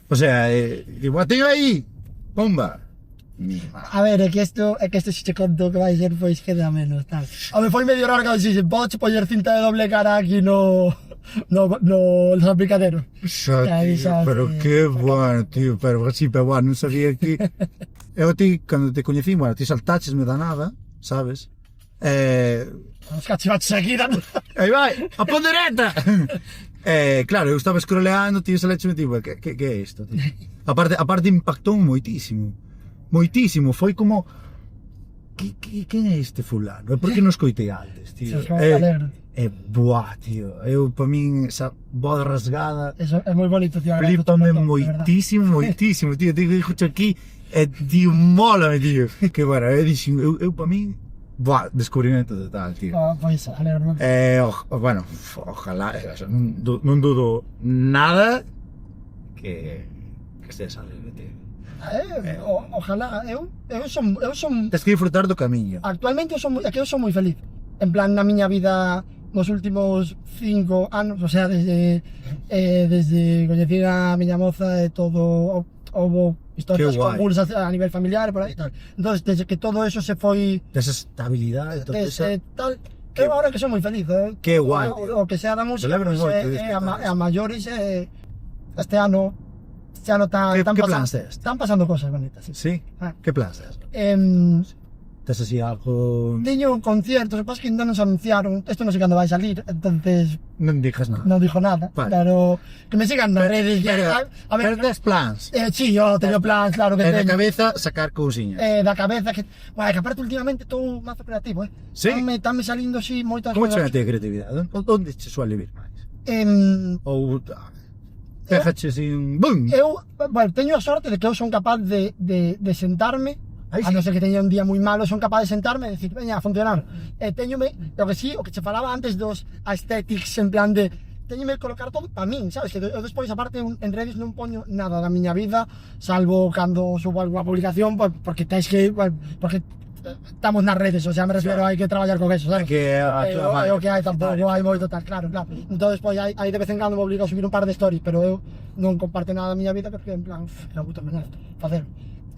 O sea, igual teño aí, bomba. A ver, é que isto se che conto que vai ser, pois queda menos, tal. A me foi medio raro que dixen, podes poñer cinta de doble cara aquí no salpicadero. Xa, Aí tío, xa, pero sí. que bueno, tío, pero sí, pero bueno, non sabía que... Eu ti, cando te coñecí, bueno, ti saltáchesme da nada, sabes? Os cachivaches aquí, dando. Aí vai, a pondereta! Claro, eu estaba scrolleando, tío, salécheme, tipo, que é isto, tío? Aparte impactou moitísimo, foi como... Quen é este fulano? Por que non escoitei antes, tío? Se os vamos alegre. Buah, tío, eu, pa min, esa voz rasgada... Eso é moi bonito, tío. Flipame moitísimo, tío, digo aquí, tío, mólame, tío. Que bueno, eu pa min, buah, descubrimento total, tío. Pois, alegre. Bueno, ojalá, non dudo nada que estés alegre, tío. Ojalá, eu son Tens que disfrutar do camiño. actualmente eu son moi feliz. En plan, na miña vida nos últimos 5 anos, o sea, desde coñecer a miña moza e todo, houve historias Que guai. convulsas a nivel familiar e por aí tal. Entonces, desde que todo eso se foi Desa estabilidade, tal, eu agora que son moi feliz, Que guai, o que sea da música, Celebro pois, moito é disfrutar a maiores, este ano Que plans tes? están pasando cosas bonitas. Sí. Sí? Ah. Que plans tes? Tes así algo... Teño un concierto, se pasa que ainda non se anunciaron, isto non sei cando vai salir, entonces Non dixas nada. non dijo nada, Vale. pero que me sigan nas redes. A ver, Pero tes plans. sí, yo teño plans, claro que E de teño. cabeza sacar cousiñas. Da cabeza, que aparte últimamente estou mazo creativo, Sí? Estánme salindo así moitas Como chega a cousas. ti a creatividade? Onde che suele vir máis? Ou... Péjache así un... Bum! Bueno, teño a sorte de que eu son capaz de sentarme. Ai, A sí. non ser que teña un día moi malo, son capaz de sentarme e decir, veña, a funcionar. Teñome, o que che falaba antes dos aesthetics, en plan de, teñome colocar todo para min, sabes? Que eu despois, aparte, en redes non poño nada da miña vida, salvo cando subo alguna publicación, pues, porque tens que, porque estamos nas redes, o sea, me refiero, hai que traballar con eso, sabes? Que É o que hai, tampouco hai moito tal, claro. Entón, despois, hai de vez en cando me obligo a subir un par de stories, pero eu non comparto nada da miña vida, porque, en plan, era puta mañana, facer.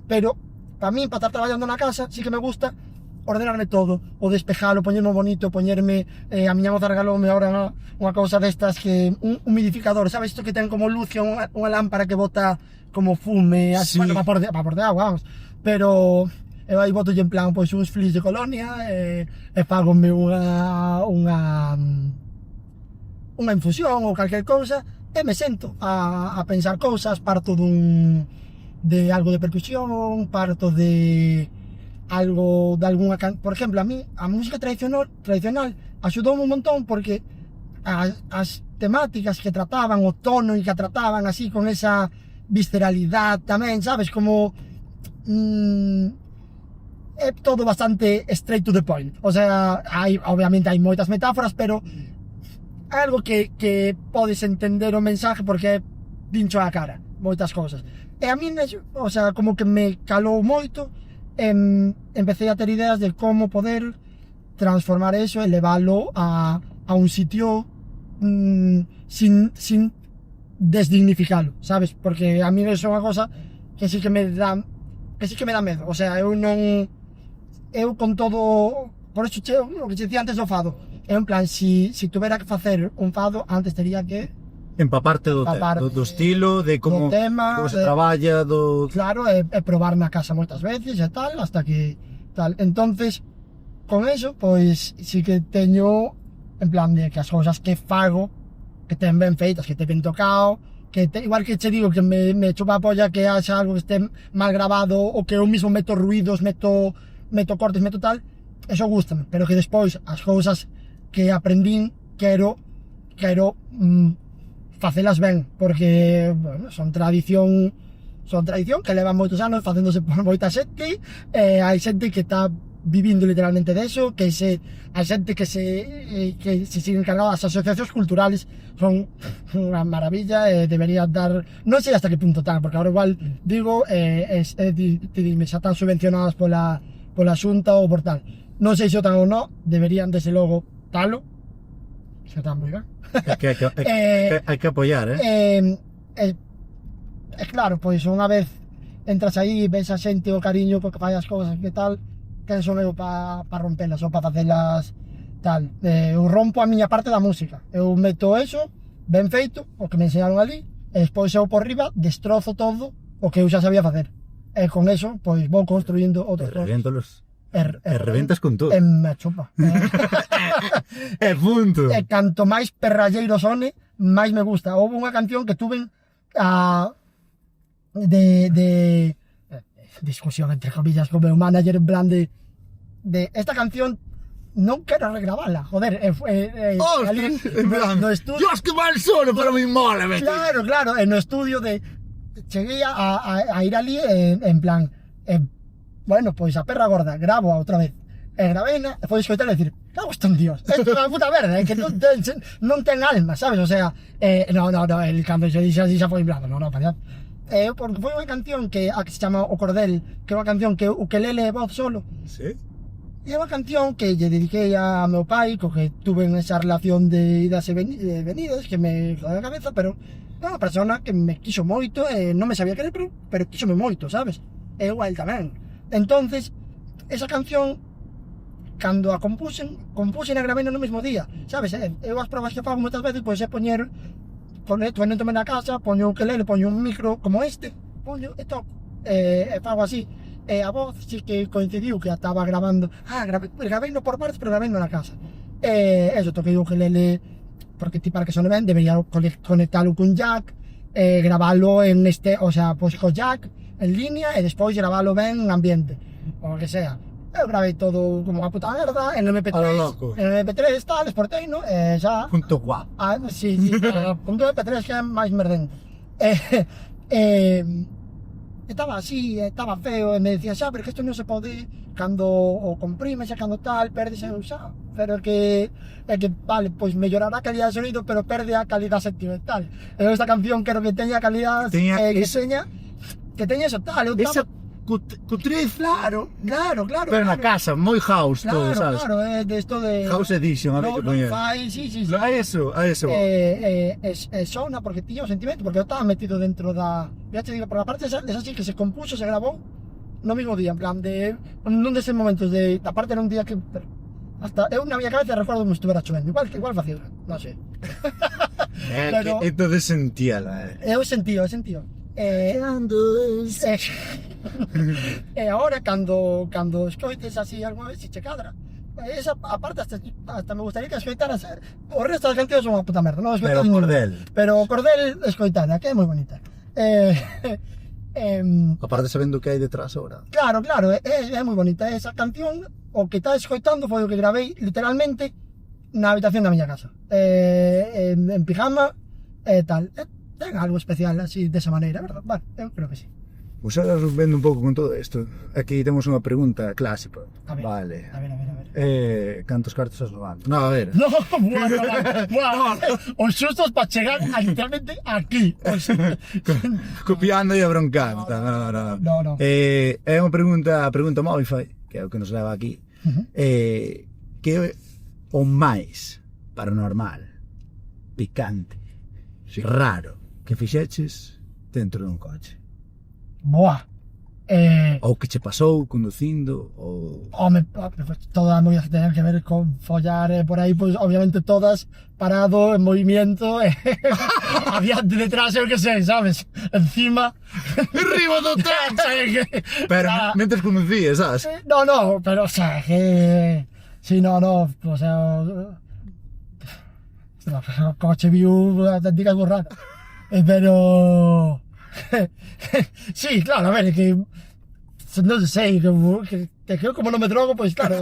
Pero, para min, para estar traballando na casa, sí que me gusta ordenarme todo, o despejalo, poñerme bonito, poñerme, a miña moza regaloume agora unha cousa destas que, un humidificador, sabes, isto que ten como luz, que unha lámpara que bota como fume, así, Sí. bueno, para por de agua, vamos, pero eu aí boto en plan, pois, uns flis de colonia, e fagome unha infusión ou calquer cousa, e me sento a pensar cousas, parto de algo de percusión, parto de algo de alguna por exemplo, a mí a música tradicional axudoume un montón porque as temáticas que trataban, o tono e que trataban así con esa visceralidade tamén, sabes, como é todo bastante straight to the point, o sea, obviamente hai moitas metáforas, pero é algo que podes entender o mensaje porque é dincho á cara, moitas cousas. E a mí, o sea, como que me calou moito, empecé a ter ideas de como poder transformar eso e leválo a un sitio sin desdignificalo, sabes? Porque a mí eso é unha cosa que sí que me dá medo, o sea, eu con todo, por eso o que te dicía antes do fado, é en plan, si tuvera que facer un fado, antes teria que empaparte do estilo, de como se traballa, claro, e probar na casa moitas veces e tal, hasta que tal. Entonces, con eso, pois, sí que teño, en plan, de que as cousas que fago, que ten ben feitas, que te ben tocado, igual que che digo que me chupa a polla que haxa algo que este mal grabado, ou que eu mismo meto ruidos, meto cortes, meto tal, eso gustame, pero que despois as cousas que aprendín, quero quero facelas ben, porque, bueno, son tradición que leva moitos anos facéndose por moita xente, hai xente que está vivindo literalmente deso, hai xente que se sigue encargado, as asociacións culturales son unha maravilla, deberían dar, non sei hasta que punto tan, porque agora igual digo, xa están subvencionadas pola Xunta ou por tal, non sei se o tan ou non, deberían desde logo talo, xa están moi ben. Hai que apoiar, claro, pois unha vez entras aí, ves a xente o cariño porque fai as cousas que tal, quen son eu para rompelas ou para facelas tal. Eu rompo a miña parte da música, eu meto eso ben feito, o que me enseñaron ali, e despois eu por riba destrozo todo o que eu xa sabía facer, e con eso pois vou construindo outros reviéntalos. Reventas con todo. Me chupa. E punto. E canto máis perralleiro sone, máis me gusta. Houve unha canción que tuve de discusión entre comillas con meu manager en plan de esta canción non quero regravala, joder, ali, no estudio. Dios, que mal sono, pero me mola, claro, no estudio cheguei a ir ali en plan, bueno, pois a perra gorda, gravo outra vez, e gravena, e foi escoitar e dicir, cago isto en Dios, isto é unha puta merda, que non ten alma, sabes, o sea, no, el cambio xa foi en plan, no, para porque foi unha canción que se chama O Cordel, que é unha canción que ukelele e voz solo. Sí? E é unha canción que lle dediquei a meu pai, co que tuve esa relación de idas e venidas, que me jode a cabeza, pero é unha persona que me quiso moito, e non me sabía querer, pero quíxome moito, sabes? E eu a él tamén. Entonces, esa canción, cando a compuxen a gravei no mesmo día, sabes? Eu as probas que fago moitas veces, pois é poñer, ponéndome na casa, poño un ukelele, poño un micro como este, poño e toco, e fago así. E a voz sí que coincidiu que estaba grabando, gravei no por partes, pero gravei no na casa. Eso, toquei o ukelele, porque ti para que sone ben, debería conectalo cun jack, gravalo en o sea, pois co jack, en línea, e despois gravalo ben en ambiente, o que sea. Eu gravei todo como unha puta merda, en MP3 tal, exportei, no? E xa... Punto guap. Sí, punto MP3 que é máis merdente. Estaba así, estaba feo, e me decía, xa, pero que isto non se pode, cando o comprime, xa, cando tal, perdes xa, pero que vale, pois mellorará a calidad de sonido, pero perde a calidad sentimental. E esta canción quero que teña calidad, que teña eso tal, esa cutriz, claro. Pero na casa, moi house todo, sabes? Claro, de esto de... House edition, a ver que poñer. Sí. A eso. Sona, porque tiña o sentimento, porque eu estaba metido dentro da... Ya te digo, por la parte esa sí que se compuso, se grabou no mismo día, en plan de... Non deses momentos de... Aparte era un día que... Hasta eu na miña cabeza recuerdo como estuvera chovendo, igual facía, non sei. Pero... Entonces sentíala, Eu sentía. E agora, cando escoites así alguna vez, se che cadra, esa aparte hasta me gustaría que escoitaras o resto das cancións son unha puta merda, non escoitas ninguna, pero o Cordel escoitara, que é moi bonita. Aparte sabendo que hai detrás ahora. Claro, é moi bonita esa canción. O que está escoitando foi o que gravei literalmente na habitación da miña casa, en pijama e tal. Ten algo especial así, desa maneira, verdad? Vale, eu creo que sí. Pues ahora rompendo un pouco con todo isto, aquí temos unha pregunta clásica. A ver, vale. A ver. Cantos cartos has levado? No, a ver. No, bueno, os sustos para chegar literalmente aquí. Copiando e abroncando. No. É unha pregunta Movify, que é o que nos leva aquí. Que é o máis paranormal, picante, raro, que fixeches dentro dun coche? Boa. Ou que che pasou conducindo, ou... Home, todas as movidas que teñan que ver con follar por aí, pois obviamente todas parado, en movimiento, adiante, detrás, eu que sei, sabes? Encima... Arriba do techo! Pero mentes conducías, sabes? No, pero, o sea, que... Sí, no, o sea... O coche viu auténticas burradas. Pero... Sí, claro, a ver, que... Non sei, que como non me drogo, pois claro,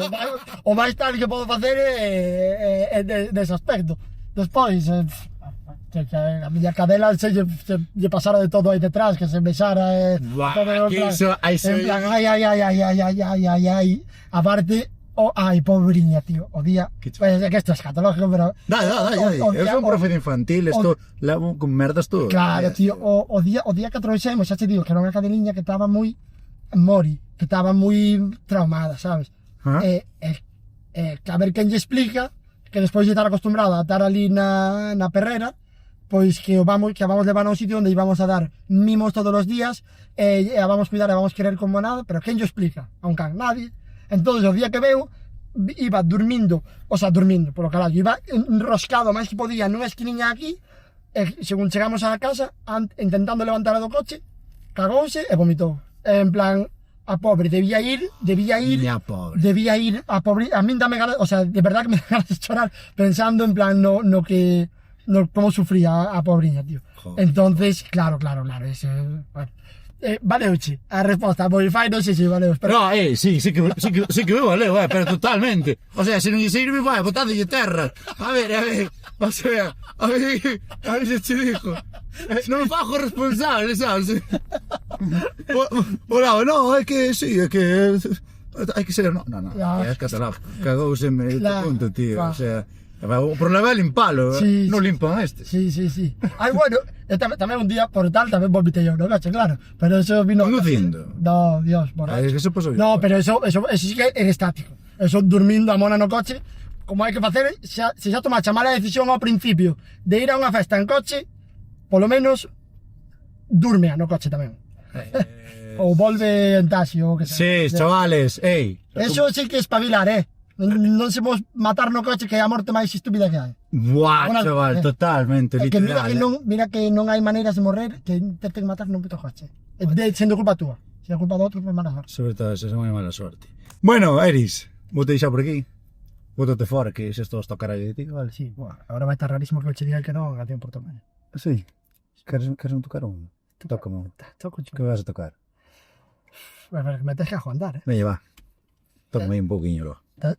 o máis tal que podo facer é dese aspecto. Despois, que a miña cadela se lle pasara de todo aí detrás, que se besara Buah, todo o que plan, iso, aí se en plan, ai, aparte, ai, pobriña, tío, o día, Que pues, que isto é escatológico, pero... Dai, o eu día- son profe de infantil, isto levo con merdas todo. Claro, tío, o día que atravesemos, xa te digo, que era unha cadeliña que estaba moi mori, que estaba moi traumada, sabes? Ah. Que a ver quen lle explica que despois de estar acostumbrada a estar ali na perrera, pois que vamos levar a un sitio onde íbamos a dar mimos todos os días, e a vamos cuidar, e vamos querer como nada, pero quen lle explica? A un can, nadie. Entonces, o día que veu, iba dormindo, polo carallo, iba enroscado máis que podía nunha esquiniña aquí, e según chegamos á casa, intentando levantar do coche, cagouse e vomitou. En plan, a pobre, debía ir, Miña pobre. a pobre, a min dame ganas, o sea, de verdad que me da ganas de chorar pensando en plan no como sufría a pobriña, tío. Joder. Entonces, claro, ese, bueno. Valeuche, a resposta, Wi-Fi non sei se valeu, pero... No, sí que me valeu, pero totalmente. O sea, se non lle sirve, vai, botadelle terra. A ver, o sea, a ver se che dijo. Non me fago responsable, sabes? Hola, no, é que, sí, é que... Hai que ser, no, é catalán. Cagouse en este punto, tío, o sea... O problema é limpalo, Sí, non sí. limpan este. Sí. Ai, bueno, tamén un día por tal tamén vomitei eu no coche, claro. Pero eso vino... Conducindo. No, Dios, borracho. Que eso pasou. No, pero eso sí que é estático. Eso dormindo a mona no coche, como hai que facer, se xa tomache a mala decisión ao principio de ir a unha festa en coche, polo menos durme no coche tamén. Ou volve en taxi ou que Sí, sea. chavales, Eso sí que é espabilar, Non se vos matar no coche, que é a morte máis estúpida que hai. Buah, Una- chaval, totalmente, Que literal. mira que non hai maneiras de morrer que te ten que matar nun puto coche. Sendo culpa túa. Se é culpa do outro, pues mala sorte. Sobre todo eso, é moi mala sorte. Bueno, Eris, vou te deixar por aquí. Bótate fora, que se estou a tocar aí de ti, vale? Sí, buah, ahora vai estar rarísimo que eu che diga que non, a ti en Portomane. Sí. Queres un tocar un? Tócame un. Toco Que vas a tocar? Pero me tens que aguantar, Veña, va. Tócame un pouquiño, lo.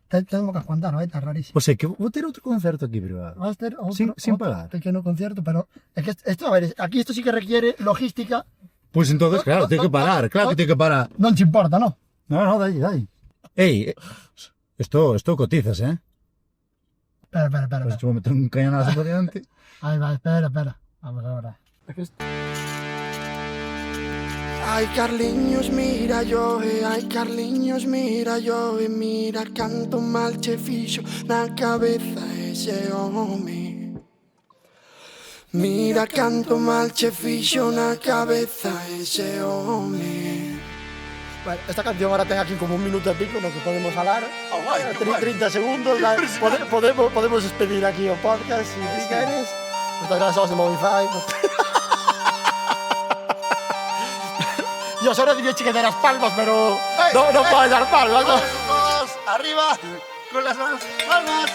Tengo que aguantar, vai estar rarísimo. Pois é que vou ter outro concerto aquí privado. Vas a ter Sin pagar. pequeno concierto, pero é que esto, a ver, aquí esto sí que requiere logística. Pois entonces, claro, ten que parar, claro que ten que parar. Non te importa, ¿no? No, dai. Ei, esto cotizas, Espera. Pois vou meter un cañonazo por diante. Ahí va, espera. Vamos ahora. Ai Carliños, mira yo, ai Carliños, mira yo, mira canto mal che fixo na cabeza ese home. Mira canto mal che fixo na cabeza ese home. Bueno, esta canción ahora ten aquí como un minuto e pico no que podemos hablar. 30 segundos. Podemos despedir aquí o podcast si quieres. Muchas gracias aos de Movify. Yo solo diría que dar las palmas, pero no puedes dar palmas, ¿no? Vamos, arriba, con las manos, palmas.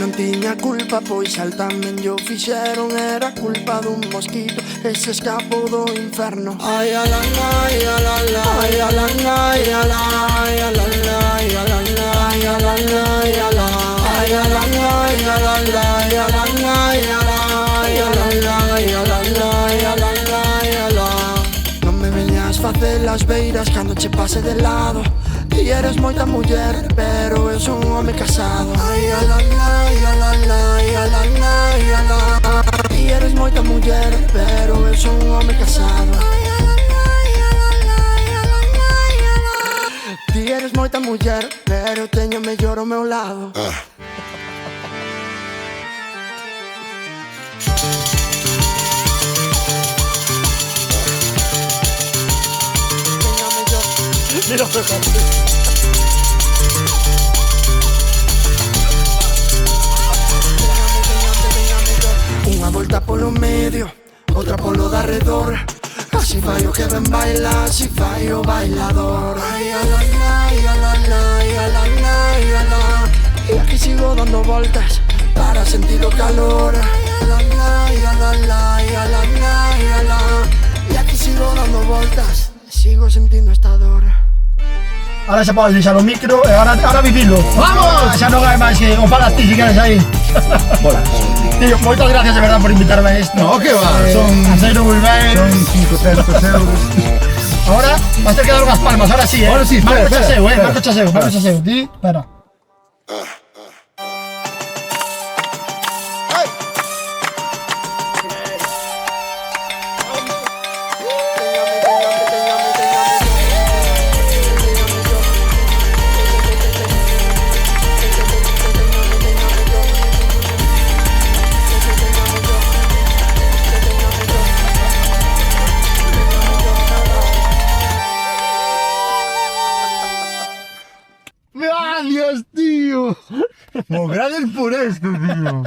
Non tiña culpa, pois al tamén yo fixeron. Era culpa dun mosquito que se escapou do inferno. Ai, alala, ai, alala, ai, alala, ai, alala, ai, alala, ai, alala, ai, alala, ai, alala, ai, alala, ai, alala, ai, alala, ai, alala, ai, alala, ai, alala, ai, alala, ai, alala. Non me veñas facer las beiras cando che pase de lado. E eres moita muller, pero eu son un home casado. Ai, alala, ai, alala, ai, alala, ai, alala. E eres moita muller, pero eu son un home casado. Ti eres moita muller, pero teño mellor ao meu lado. Teño mellor. Mira, peja. Unha volta polo medio, outra polo darredor. Así fai o que ben baila, así fai o bailador. Ai, alala, ai, alala, ai, alala, ai, alala. E aquí sigo dando voltas para sentir o calor. E aquí sigo dando voltas, sigo sentindo esta dor. Ahora se pode deixar o micro e ahora vivilo. Vamos! Xa non hai máis que o pagas ti si queres aí. Hola. Tío, moitas gracias de verdad por invitarme a isto. No, que va, A Cero moi ben. Son 500 euros. Ahora vas ter que dar unhas palmas, ahora sí, Ahora sí, espera, Marco espera, Chaseu, espera. Marco Chaseu. Ti, espera. Gracias, tío. No, gracias por esto, tío.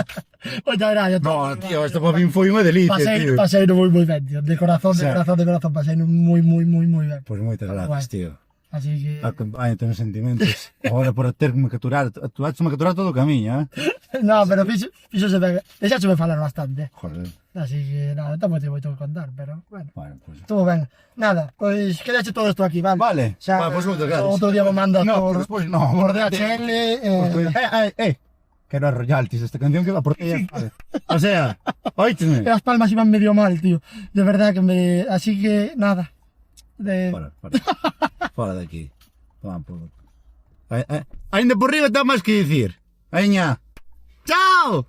Moitas gracias. No, tío, esto para mí foi unha delicia, tío. Pasei moi ben, tío. De corazón, O sea, pasei moi ben. Pois moitas gracias, tío. Así que... Acompáñate nos sentimentos. Agora por terme capturar, tú has capturar todo o camiño, No, pero fixose ben. Deixáchome falar bastante. Joder. Así que, nada, tampouco te vou que contar, pero, bueno. Bueno, pues... Estuvo ben. Nada, pois quedaxe todo isto aquí, vale? Vale. Xa, Vale, pues moitas gracias. outro día me mandas No, por, despois no. por DHL. Quero as royalties esta canción que va por ti. O sea, oíteme. As palmas iban medio mal, tío. De verdad que me... Así que, nada. Fora. Fora de aquí. Toma por... Ainda por riba está máis que dicir. Veña. Chao!